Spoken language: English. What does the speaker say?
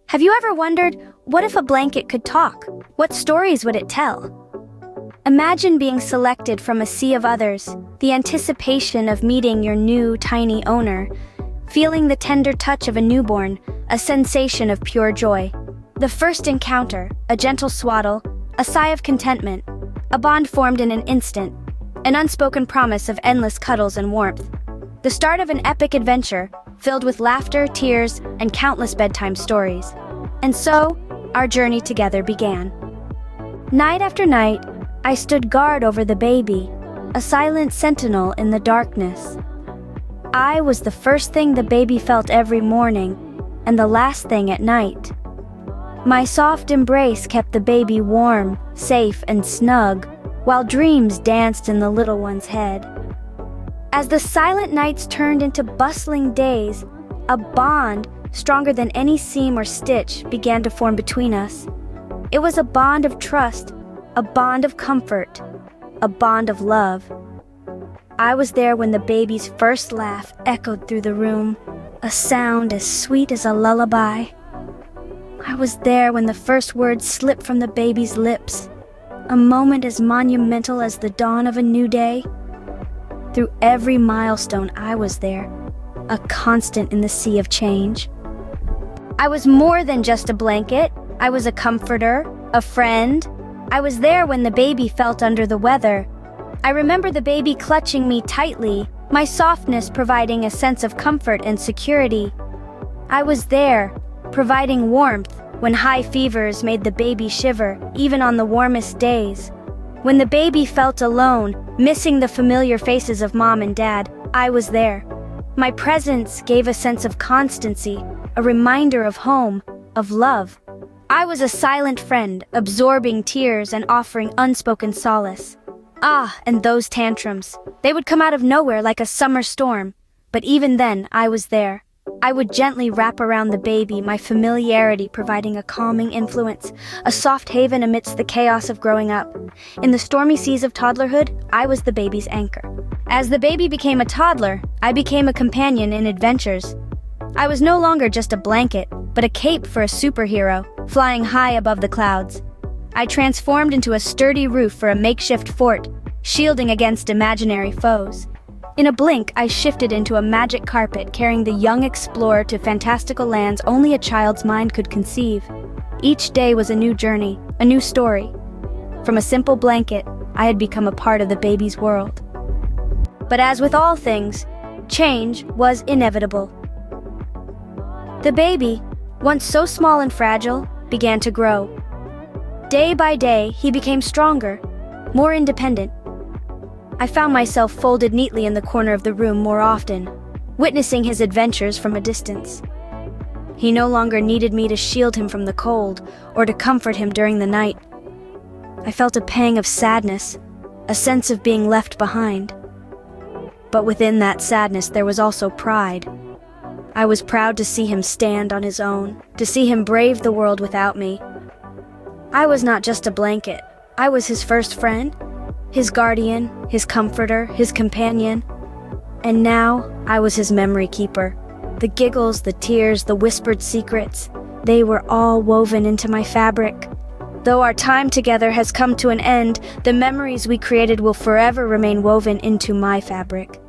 Have you ever wondered, what if a blanket could talk? What stories would it tell? Imagine being selected from a sea of others, the anticipation of meeting your new, tiny owner, feeling the tender touch of a newborn, a sensation of pure joy. The first encounter, a gentle swaddle, a sigh of contentment, a bond formed in an instant, an unspoken promise of endless cuddles and warmth. The start of an epic adventure, filled with laughter, tears, and countless bedtime stories. And so, our journey together began. Night after night, I stood guard over the baby, a silent sentinel in the darkness. I was the first thing the baby felt every morning, and the last thing at night. My soft embrace kept the baby warm, safe, and snug, while dreams danced in the little one's head. As the silent nights turned into bustling days, a bond, stronger than any seam or stitch, began to form between us. It was a bond of trust, a bond of comfort, a bond of love. I was there when the baby's first laugh echoed through the room, a sound as sweet as a lullaby. I was there when the first words slipped from the baby's lips, a moment as monumental as the dawn of a new day. Through every milestone, I was there, a constant in the sea of change. I was more than just a blanket. I was a comforter, a friend. I was there when the baby felt under the weather. I remember the baby clutching me tightly, my softness providing a sense of comfort and security. I was there, providing warmth when high fevers made the baby shiver, even on the warmest days. When the baby felt alone, missing the familiar faces of mom and dad, I was there. My presence gave a sense of constancy, a reminder of home, of love. I was a silent friend, absorbing tears and offering unspoken solace. And those tantrums. They would come out of nowhere like a summer storm. But even then, I was there. I would gently wrap around the baby, my familiarity providing a calming influence, a soft haven amidst the chaos of growing up. In the stormy seas of toddlerhood, I was the baby's anchor. As the baby became a toddler, I became a companion in adventures. I was no longer just a blanket, but a cape for a superhero, flying high above the clouds. I transformed into a sturdy roof for a makeshift fort, shielding against imaginary foes. In a blink, I shifted into a magic carpet, carrying the young explorer to fantastical lands only a child's mind could conceive. Each day was a new journey, a new story. From a simple blanket, I had become a part of the baby's world. But as with all things, change was inevitable. The baby, once so small and fragile, began to grow. Day by day, he became stronger, more independent. I found myself folded neatly in the corner of the room more often, witnessing his adventures from a distance. He no longer needed me to shield him from the cold or to comfort him during the night. I felt a pang of sadness, a sense of being left behind. But within that sadness there was also pride. I was proud to see him stand on his own, to see him brave the world without me. I was not just a blanket. I was his first friend, his guardian, his comforter, his companion. And now, I was his memory keeper. The giggles, the tears, the whispered secrets, they were all woven into my fabric. Though our time together has come to an end, the memories we created will forever remain woven into my fabric.